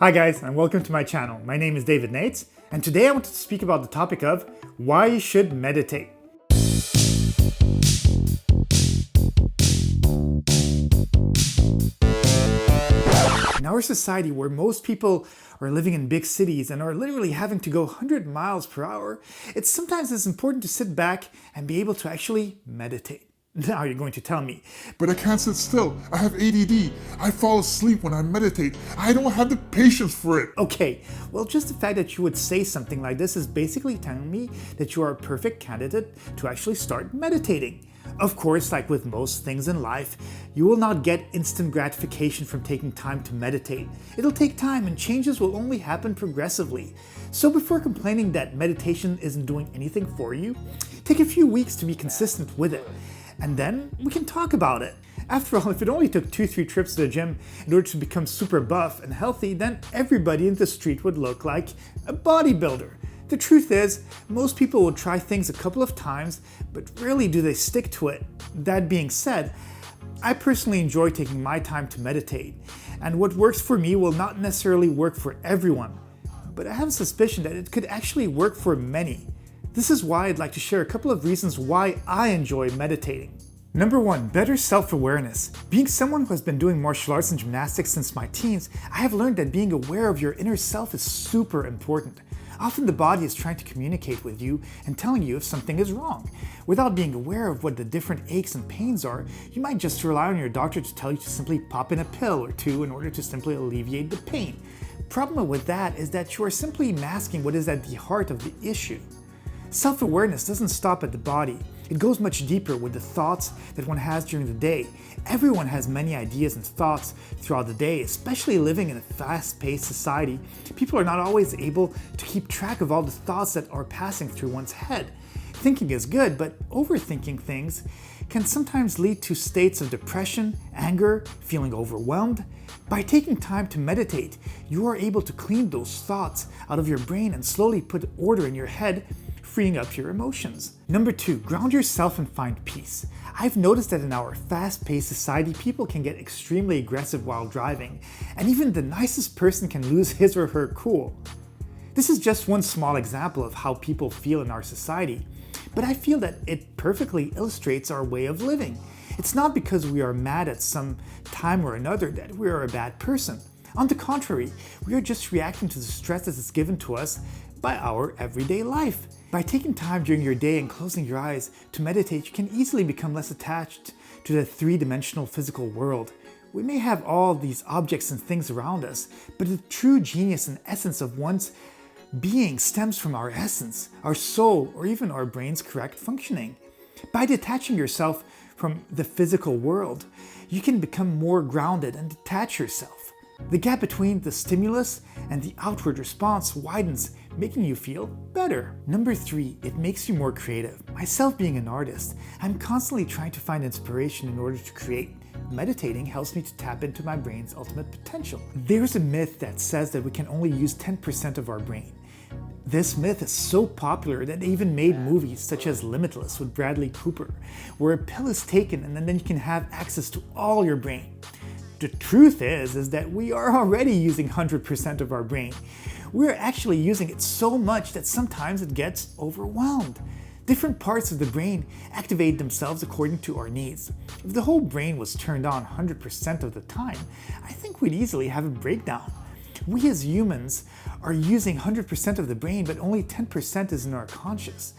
Hi guys, and welcome to my channel. My name is David Nates, and today I want to speak about the topic of why you should meditate. In our society, where most people are living in big cities and are literally having to go 100 miles per hour, it's sometimes important to sit back and be able to actually meditate. Now you're going to tell me, but I can't sit still. I have ADD. I fall asleep when I meditate. I don't have the patience for it. Okay, well, just the fact that you would say something like this is basically telling me that you are a perfect candidate to actually start meditating. Of course, like with most things in life, you will not get instant gratification from taking time to meditate. It'll take time and changes will only happen progressively. So before complaining that meditation isn't doing anything for you, take a few weeks to be consistent with it. And then we can talk about it. After all, if it only took 2-3 trips to the gym in order to become super buff and healthy, then everybody in the street would look like a bodybuilder. The truth is, most people will try things a couple of times, but rarely do they stick to it. That being said, I personally enjoy taking my time to meditate, and what works for me will not necessarily work for everyone. But I have a suspicion that it could actually work for many. This is why I'd like to share a couple of reasons why I enjoy meditating. Number 1, better self-awareness. Being someone who has been doing martial arts and gymnastics since my teens, I have learned that being aware of your inner self is super important. Often the body is trying to communicate with you and telling you if something is wrong. Without being aware of what the different aches and pains are, you might just rely on your doctor to tell you to simply pop in a pill or two in order to simply alleviate the pain. Problem with that is that you are simply masking what is at the heart of the issue. Self-awareness doesn't stop at the body. It goes much deeper with the thoughts that one has during the day. Everyone has many ideas and thoughts throughout the day, especially living in a fast-paced society. People are not always able to keep track of all the thoughts that are passing through one's head. Thinking is good, but overthinking things can sometimes lead to states of depression, anger, feeling overwhelmed. By taking time to meditate, you are able to clean those thoughts out of your brain and slowly put order in your head, freeing up your emotions. Number 2, ground yourself and find peace. I've noticed that in our fast-paced society, people can get extremely aggressive while driving, and even the nicest person can lose his or her cool. This is just one small example of how people feel in our society, but I feel that it perfectly illustrates our way of living. It's not because we are mad at some time or another that we are a bad person. On the contrary, we are just reacting to the stress that is given to us by our everyday life. By taking time during your day and closing your eyes to meditate, you can easily become less attached to the three-dimensional physical world. We may have all these objects and things around us, but the true genius and essence of one's being stems from our essence, our soul, or even our brain's correct functioning. By detaching yourself from the physical world, you can become more grounded and detach yourself. The gap between the stimulus and the outward response widens, making you feel better. Number 3, it makes you more creative. Myself being an artist, I'm constantly trying to find inspiration in order to create. Meditating helps me to tap into my brain's ultimate potential. There's a myth that says that we can only use 10% of our brain. This myth is so popular that they even made movies such as Limitless with Bradley Cooper, where a pill is taken and then you can have access to all your brain. The truth is that we are already using 100% of our brain. We're actually using it so much that sometimes it gets overwhelmed. Different parts of the brain activate themselves according to our needs. If the whole brain was turned on 100% of the time, I think we'd easily have a breakdown. We as humans are using 100% of the brain, but only 10% is in our conscious.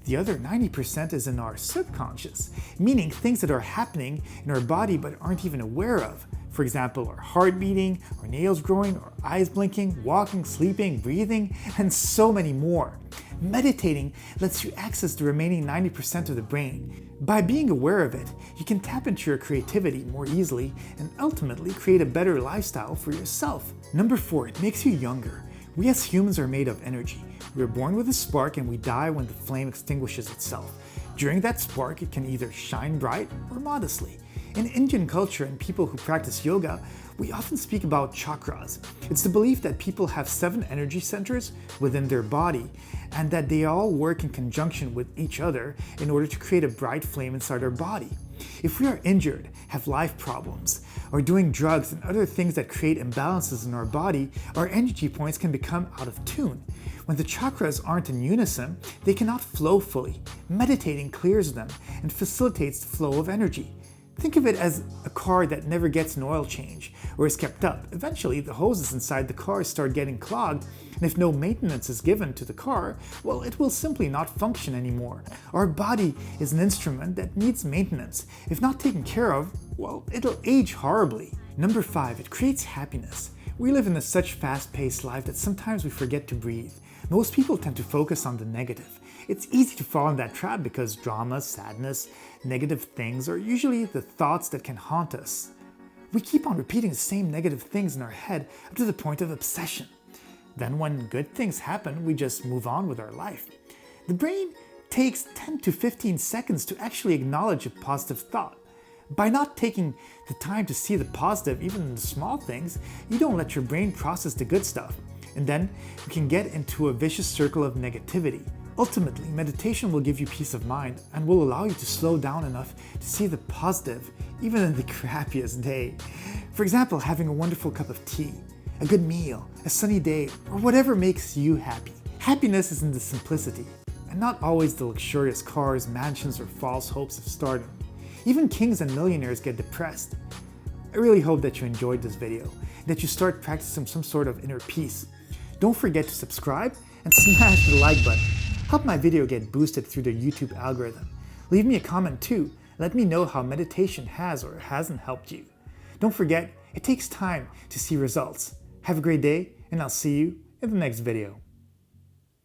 The other 90% is in our subconscious, meaning things that are happening in our body but aren't even aware of. For example, our heart beating, our nails growing, our eyes blinking, walking, sleeping, breathing, and so many more. Meditating lets you access the remaining 90% of the brain. By being aware of it, you can tap into your creativity more easily and ultimately create a better lifestyle for yourself. Number 4, it makes you younger. We as humans are made of energy. We are born with a spark and we die when the flame extinguishes itself. During that spark, it can either shine bright or modestly. In Indian culture and people who practice yoga, we often speak about chakras. It's the belief that people have 7 energy centers within their body and that they all work in conjunction with each other in order to create a bright flame inside our body. If we are injured, have life problems, or doing drugs and other things that create imbalances in our body, our energy points can become out of tune. When the chakras aren't in unison, they cannot flow fully. Meditating clears them and facilitates the flow of energy. Think of it as a car that never gets an oil change or is kept up. Eventually, the hoses inside the car start getting clogged, and if no maintenance is given to the car, well, it will simply not function anymore. Our body is an instrument that needs maintenance. If not taken care of, well, it'll age horribly. Number 5, it creates happiness. We live in such fast-paced life that sometimes we forget to breathe. Most people tend to focus on the negative. It's easy to fall in that trap because drama, sadness, negative things are usually the thoughts that can haunt us. We keep on repeating the same negative things in our head up to the point of obsession. Then when good things happen, we just move on with our life. The brain takes 10 to 15 seconds to actually acknowledge a positive thought. By not taking the time to see the positive, even in the small things, you don't let your brain process the good stuff. And then we can get into a vicious circle of negativity. Ultimately, meditation will give you peace of mind and will allow you to slow down enough to see the positive, even in the crappiest day. For example, having a wonderful cup of tea, a good meal, a sunny day, or whatever makes you happy. Happiness is in the simplicity, and not always the luxurious cars, mansions, or false hopes of stardom. Even kings and millionaires get depressed. I really hope that you enjoyed this video, and that you start practicing some sort of inner peace. Don't forget to subscribe and smash the like button. Help my video get boosted through the YouTube algorithm. Leave me a comment too. Let me know how meditation has or hasn't helped you. Don't forget, it takes time to see results. Have a great day, and I'll see you in the next video.